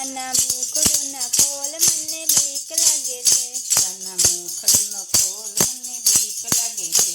કાના મુખડું ન ખોલ મને બીક લાગે છે, કાના મુખડું ન ખોલ મને બીક લાગે છે,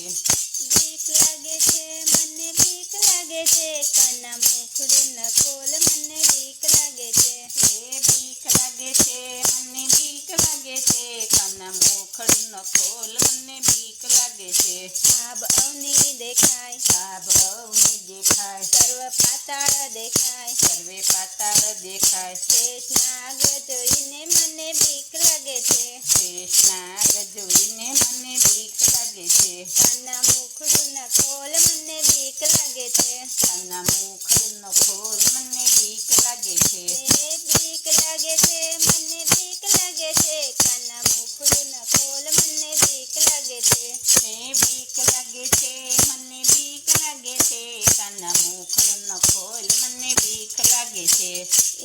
બીક લાગે છે મને બીક લાગે છે, કાના મુખડું ન ખોલ મને બીક લાગે છે, એ બીક લાગે છે મને બીક લાગે છે, કાના મુખડું ન ખોલ મને બીક લાગે છે, આબ અવની દેખાય, આભ અવની દેખાય, સર્વ પાતાળ દેખાય, સર્વે પાતાળ દેખાય, શેષ નાગ જોઈને મને બીક લાગે છે, શેષ નાગ જોઈને મને બીક લાગે છે, કાના મુખડું ન ખોલ મને બીક લાગે છે, કાના મુખડું ન ખોલ મને બીક લાગે છે, એ બીક લાગે છે મને બીક લાગે છે, કાના મુખડું ન ખોલ મને બીક લાગે છે, એ બીક લાગે છે મને બીક લાગે છે, કાના મુખડું ન ખોલ મને બીક લાગે છે,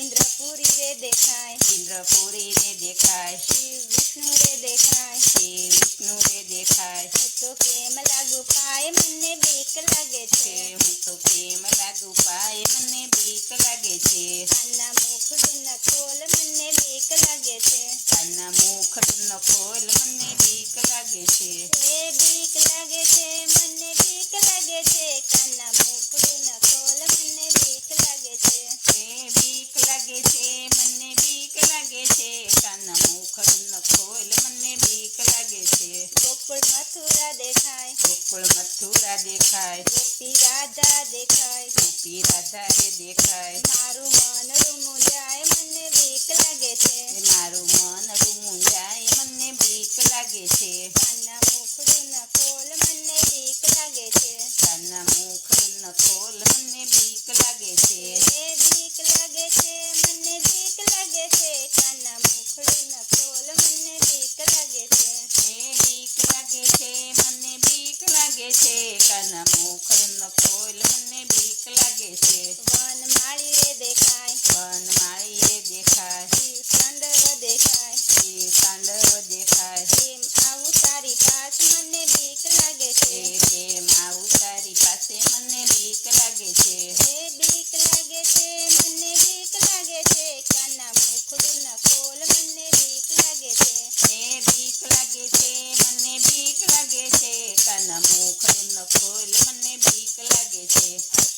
ઇન્દ્રપુરી રે દેખાય, ઇન્દ્રપુરી રે દેખાય, શિવ વિષ્ણુ રે દેખાય, શિવ વિષ્ણુ રે દેખાય, હું તો કેમ લાગુ પાય મને બીક લાગે છે, હું તો કેમ લાગુ પાય મને બીક લાગે છે, કાના મુખડું ન ખોલ મને બીક લાગે છે, કાના મુખડું ન ખોલ મને બીક લાગે છે, એ બીક લાગે છે મને બીક લાગે છે, કાના મુખડું ન ખોલ મને બીક લાગે છે, એ બીક લાગે છે મને બીક લાગે છે, કાના મુખડું ન ખોલ મને બીક લાગે છે, ગોકુળ મથુરા દેખાય, ગોકુળ મથુરા દેખાય, ગોપી રાધા દેખાય, ગોપી રાધા રે દેખાય, મારું મન રૂમું જાય મને બીક લાગે છે, મારું મન રૂમુંજાય મને બીક લાગે છે, કાના મુખડું ન ખોલ મને બીક લાગે છે, કાના મુખડું ન ખોલ મને બીક લાગે છે, એ બીક લાગે છે મને બીક લાગે છે, કાના મુખડું ન ખોલ મને બીક લાગે છે, એ બીક લાગે છે મને બીક લાગે છે, કાના મુખડું ન ખોલ મને બીક લાગે છે, વનમાળી રે દેખાય, વનમાળી રે દેખાય, શિવ તાંડવ દેખાય, શિવ તાંડવ દેખાય, કેમ આવું તારી પાસ મને બીક લાગે છે, કેમ આવું તારી પાસે મને બીક લાગે છે, એ બીક લાગે છે મને બીક લાગે છે, કાના મુખડું ન ખોલ મને બીક લાગે છે, એ બીક લાગે છે મને બીક લાગે છે, કાના મુખડું ન ખોલ મને બીક લાગે છે,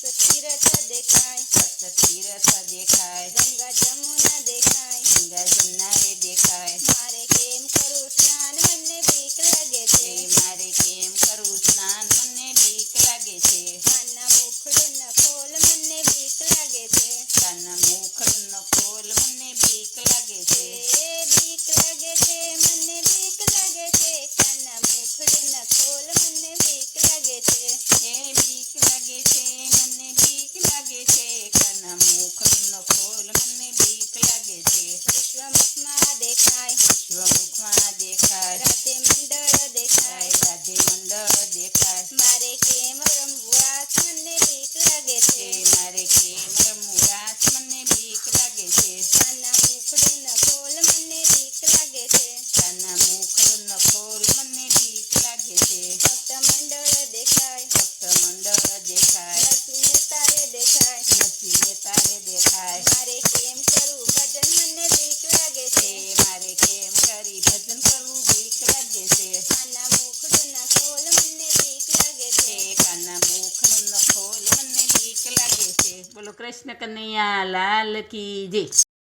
તીરથ દેખાય, તીરથ દેખાય, ગંગા જમુના દેખાય, ગંગા જમના રે દેખાય, મારે કેમ કરું સ્નાન મને બીક લાગે છે, મારે કેમ કરવું સ્નાન મને બીક લાગે છે, કાના મુખડું ન ખોલ મને બીક લાગે છે, કાના મુખડું ન ખોલ મને બીક લાગે છે, એ બીક લાગે છે મને બીક લાગે છે, કાના મુખડું ન ખોલ મને બીક લાગે છે, એ બીક લાગે છે મને બીક લાગે છે, કાના મુખડું ન ખોલ મને બીક લાગે છે, વિશ્વમુખમાં દેખાય, વિશ્વમુખમાં દેખાય, રાધે મંડળ દેખાય, રાધે મંડળ દેખાય, મારે કેમ રમવું આસ મને બીક લાગે છે, મારે કેમ રમવું રાસ મને બીક લાગે છે, કાના મુખડું ન ખોલ મને બીક લાગે છે, કાના મુખડું ન ખોલ મને બીક લાગે છે, ભક્ત મંડળ દેખાય, ભક્ત મંડળ દેખાય, નરસિંહ તારે દેખાય, નરસિંહ તારે દેખાય, મારે કેમ કરવું ભજન મને બીક લાગે છે, મારે કેમ કરી ભજન કરવું બીક લાગે છે, કાના મુખડું ન ખોલ મને બીક લાગે છે, કાના મુખડું ન ખોલ મને બીક લાગે છે. બોલો કૃષ્ણ કનૈયા લાલ કી જય.